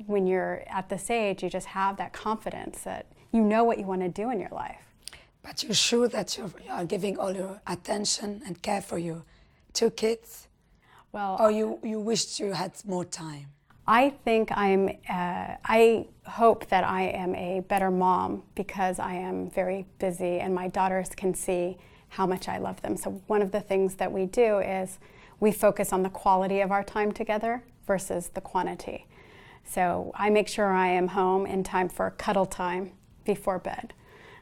when you're at this age, you just have that confidence that you know what you want to do in your life. But you're sure that you are giving all your attention and care for your 2 kids? Well, or you wished you had more time? I think I hope that I am a better mom because I am very busy and my daughters can see how much I love them. So one of the things that we do is we focus on the quality of our time together versus the quantity. So I make sure I am home in time for cuddle time before bed.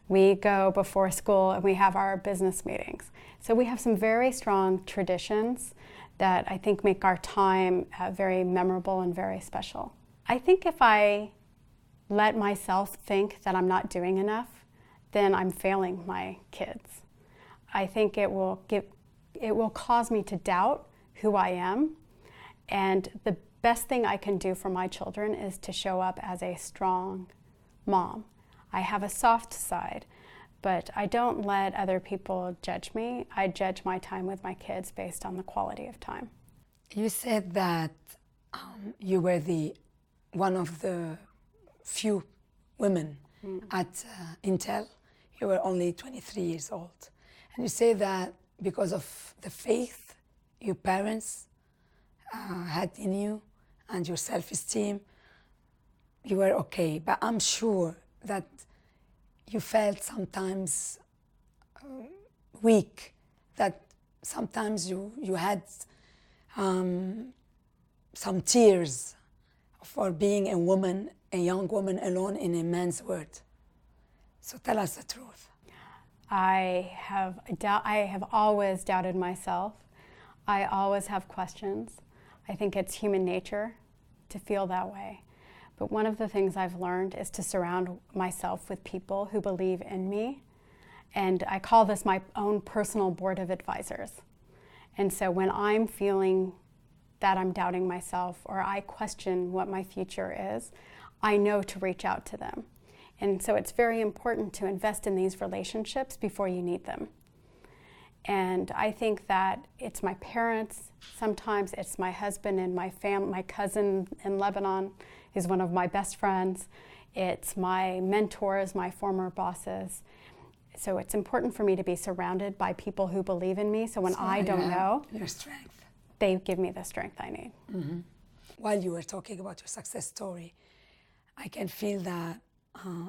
We go before school and we have our business meetings. So we have some very strong traditions that I think make our time very memorable and very special. I think if I let myself think that I'm not doing enough, then I'm failing my kids. I think it will cause me to doubt who I am, and the best thing I can do for my children is to show up as a strong mom. I have a soft side, but I don't let other people judge me. I judge my time with my kids based on the quality of time. You said that you were one of the few women at Intel. You were only 23 years old. And you say that because of the faith your parents had in you and your self-esteem, you were okay. But I'm sure that you felt sometimes weak, that sometimes you had some tears for being a woman, a young woman alone in a man's world. So tell us the truth. I have always doubted myself. I always have questions. I think it's human nature to feel that way. But one of the things I've learned is to surround myself with people who believe in me. And I call this my own personal board of advisors. And so when I'm feeling that I'm doubting myself or I question what my future is, I know to reach out to them. And so it's very important to invest in these relationships before you need them. And I think that it's my parents, sometimes it's my husband and my cousin in Lebanon is one of my best friends. It's my mentors, my former bosses. So it's important for me to be surrounded by people who believe in me. So when I don't know, your strength, they give me the strength I need. Mm-hmm. While you were talking about your success story, I can feel that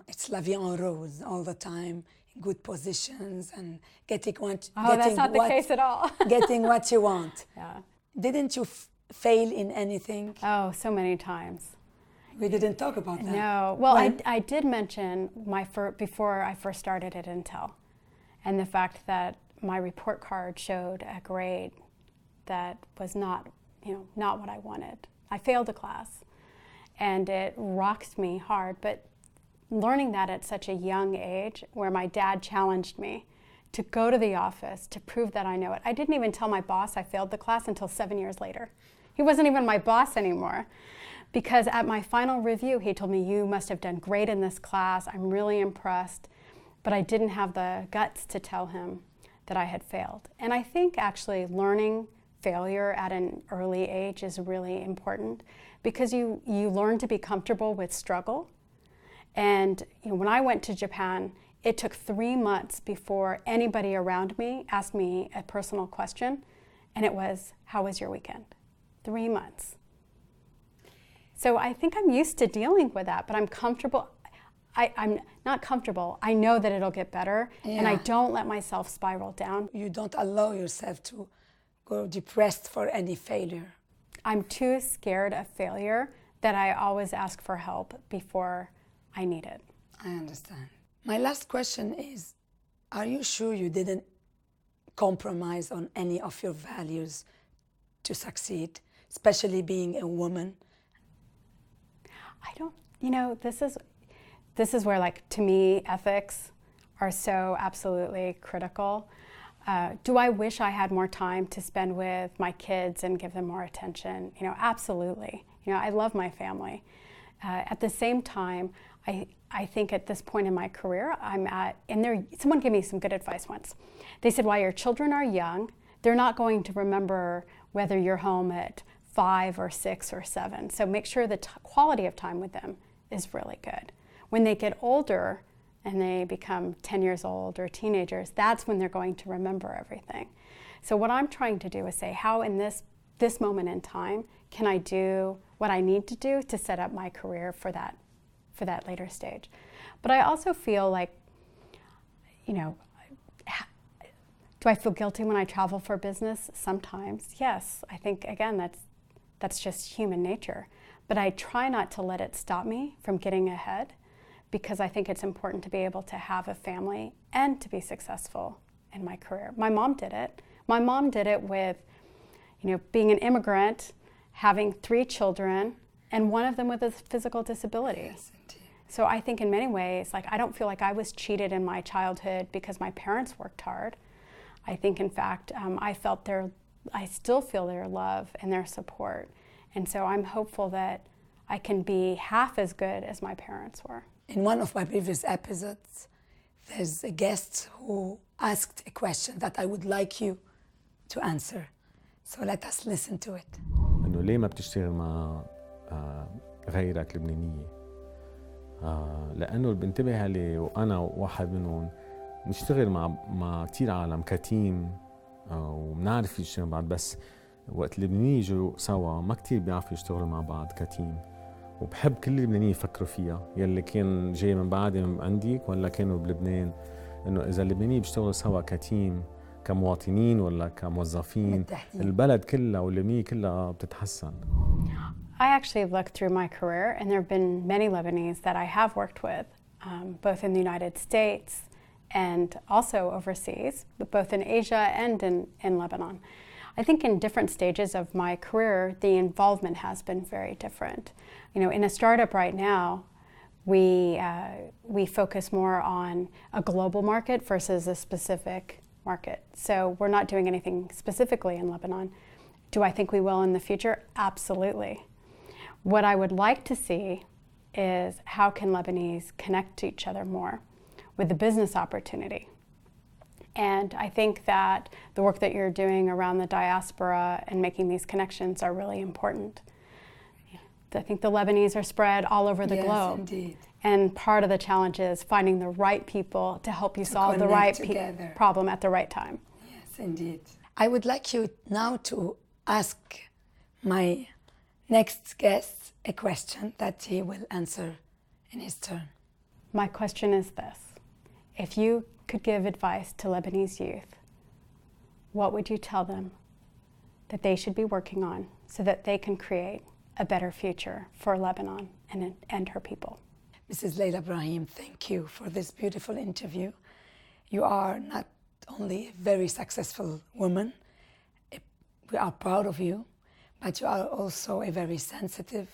it's la vie en rose all the time, in good positions and getting what. That's not the case at all. Getting what you want. Yeah. Didn't you fail in anything? Oh, so many times. We didn't talk about that. No. Well, I did mention before I first started at Intel, and the fact that my report card showed a grade that was not what I wanted. I failed a class, and it rocked me hard. But learning that at such a young age, where my dad challenged me to go to the office to prove that I know it. I didn't even tell my boss I failed the class until 7 years later. He wasn't even my boss anymore. Because at my final review, he told me, you must have done great in this class. I'm really impressed. But I didn't have the guts to tell him that I had failed. And I think actually learning failure at an early age is really important because you learn to be comfortable with struggle. And when I went to Japan, it took 3 months before anybody around me asked me a personal question. And it was, how was your weekend? 3 months. So I think I'm used to dealing with that, but I'm comfortable. I'm not comfortable. I know that it'll get better, and I don't let myself spiral down. You don't allow yourself to go depressed for any failure. I'm too scared of failure that I always ask for help before I need it. I understand. My last question is, are you sure you didn't compromise on any of your values to succeed, especially being a woman This is where, like, to me, ethics are so absolutely critical. Do I wish I had more time to spend with my kids and give them more attention? Absolutely. I love my family. At the same time, I think at this point in my career, someone gave me some good advice once. They said, while your children are young, they're not going to remember whether you're home at 5 or 6 or 7. So make sure the quality of time with them is really good. When they get older and they become 10 years old or teenagers, that's when they're going to remember everything. So what I'm trying to do is say, how in this moment in time can I do what I need to do to set up my career for that later stage? But I also feel like, do I feel guilty when I travel for business? Sometimes, yes. I think, again, that's just human nature. But I try not to let it stop me from getting ahead, because I think it's important to be able to have a family and to be successful in my career. My mom did it. My mom did it with, being an immigrant, having 3 children, and one of them with a physical disability. Yes, indeed. So I think in many ways, like, I don't feel like I was cheated in my childhood because my parents worked hard. I think, in fact, I still feel their love and their support. And so I'm hopeful that I can be half as good as my parents were. In one of my previous episodes, there's a guest who asked a question that I would like you to answer. So let us listen to it. إنه ليه ما بتشتغل مع غيرك لبنانية؟ لأنه بنتبه عليه، وأنا واحد منهم، نشتغل مع كتير عالم كتيم، وبنعرف نشتغل بعض، بس وقت اللبنانيين يجوا سوا ما كتير بيعرفوا يشتغلوا مع بعض كتيم. وبحب كل اللبنانيين يفكروا فيها، يلي كان جاي من بعدي من عندك ولا كانوا بلبنان، إنه إذا اللبنانيين بيشتغلوا سوا كتيم كمواطنين ولا كموظفين، البلد كلها واللبنانية كلها بتتحسن. I actually looked through my career, and there have been many Lebanese that I have worked with, both in the United States and also overseas, but both in Asia and in Lebanon. I think in different stages of my career, the involvement has been very different. In a startup right now, we focus more on a global market versus a specific market. So we're not doing anything specifically in Lebanon. Do I think we will in the future? Absolutely. What I would like to see is how can Lebanese connect to each other more with the business opportunity. And I think that the work that you're doing around the diaspora and making these connections are really important. I think the Lebanese are spread all over the globe. Yes, indeed. And part of the challenge is finding the right people to help you solve the right problem at the right time. Yes, indeed. I would like you now to ask my next guest a question that he will answer in his turn. My question is this. If you could give advice to Lebanese youth, what would you tell them that they should be working on so that they can create a better future for Lebanon and her people? Mrs. Lila Ibrahim, thank you for this beautiful interview. You are not only a very successful woman, we are proud of you, but you are also a very sensitive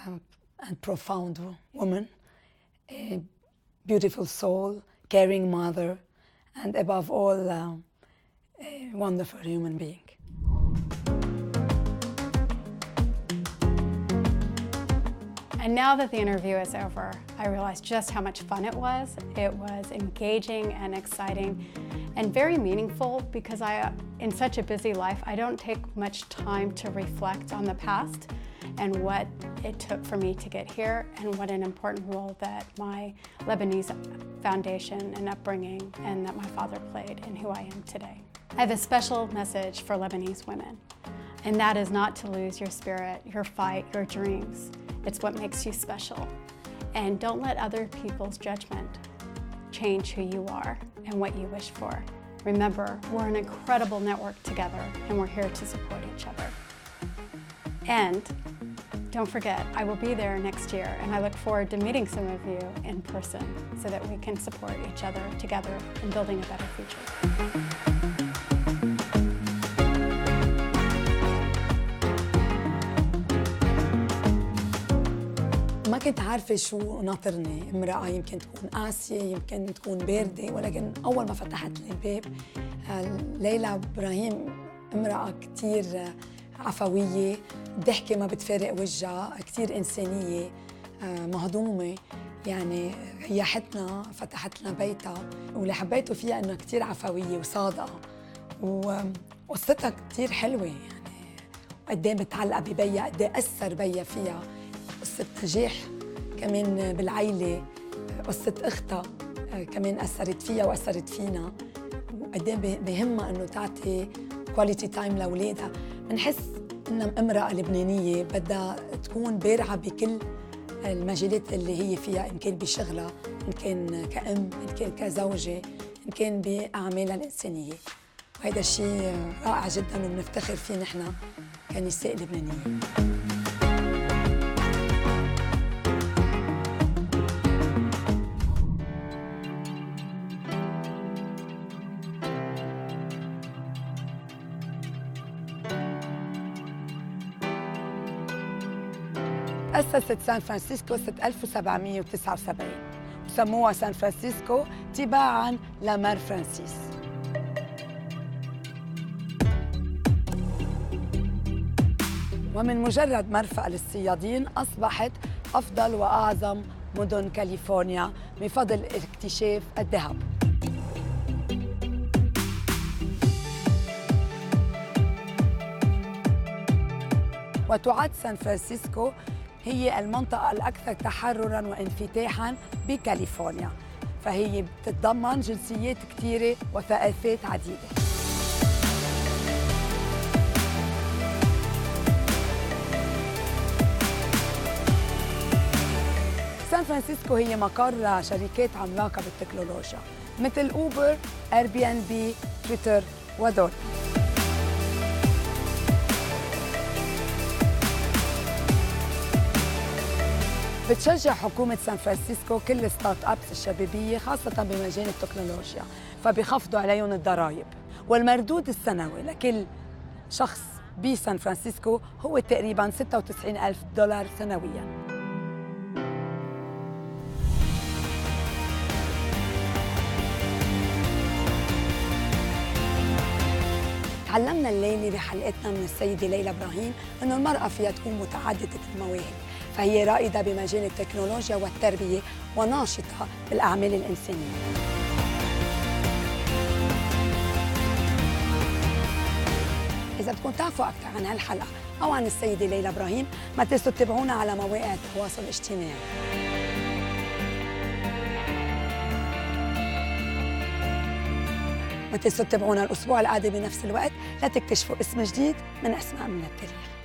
and profound woman, a beautiful soul, caring mother, and above all, a wonderful human being. And now that the interview is over, I realize just how much fun it was. It was engaging and exciting and very meaningful because in such a busy life, I don't take much time to reflect on the past and what it took for me to get here and what an important role that my Lebanese foundation and upbringing and that my father played in who I am today. I have a special message for Lebanese women, and that is not to lose your spirit, your fight, your dreams. It's what makes you special. And don't let other people's judgment change who you are and what you wish for. Remember, we're an incredible network together, and we're here to support each other. And don't forget, I will be there next year, and I look forward to meeting some of you in person so that we can support each other together in building a better future. ما كنت عارفة شو ناطرني. امرأة يمكن تكون قاسية، يمكن تكون باردة، ولكن أول ما فتحت لي الباب ليلى إبراهيم امرأة كتير عفوية، ضحكة ما بتفارق وجهها، كتير إنسانية، مهضومة. يعني ريحتنا، فتحت لنا بيتها، واللي حبيته فيها إنها كتير عفوية وصادقة، وقصتها كتير حلوة. يعني قد ايه متعلقة ببيها، قد ايه أثر بيها فيها، قصة نجاح كمان بالعيلة، قصة أختها كمان أثرت فيها وأثرت فينا، وقد ايه بهمها إنه تعطي كواليتي تايم لأولادها. بنحس إنها امرأة لبنانية بدها تكون بارعة بكل المجالات اللي هي فيها، إن كان بشغلها، إن كان كأم، إن كان كزوجة، إن كان بأعمالها الإنسانية. وهذا الشيء رائع جداً وبنفتخر فيه نحن كنساء لبنانيين. تأسست سان فرانسيسكو سنة 1779 وسموها سان فرانسيسكو تباعاً لمار فرانسيس. ومن مجرد مرفأ للصيادين أصبحت أفضل وأعظم مدن كاليفورنيا بفضل اكتشاف الذهب. وتعد سان فرانسيسكو هي المنطقة الأكثر تحرراً وانفتاحاً بكاليفورنيا، فهي بتتضمن جنسيات كثيرة وثقافات عديدة. سان فرانسيسكو هي مقر شركات عملاقة بالتكنولوجيا مثل أوبر، ايربي، تويتر ودول. بتشجع حكومة سان فرانسيسكو كل الستارت أبس الشبابية خاصة بمجال التكنولوجيا، فبيخفضوا عليهم الضرائب، والمردود السنوي لكل شخص بسان فرانسيسكو هو تقريباً $96,000 سنوياً. تعلمنا الليلة بحلقتنا من السيدة ليلى إبراهيم إنه المرأة فيها تكون متعددة المواهب، فهي رائدة بمجال التكنولوجيا والتربية وناشطة بالأعمال الإنسانية. إذا بدكم تعرفوا أكثر عن هالحلقة أو عن السيدة ليلى إبراهيم ما تنسوا تتابعونا على مواقع التواصل الاجتماعي. ما تنسوا تتابعونا الأسبوع القادم بنفس الوقت لتكتشفوا اسم جديد من أسماء من التاريخ.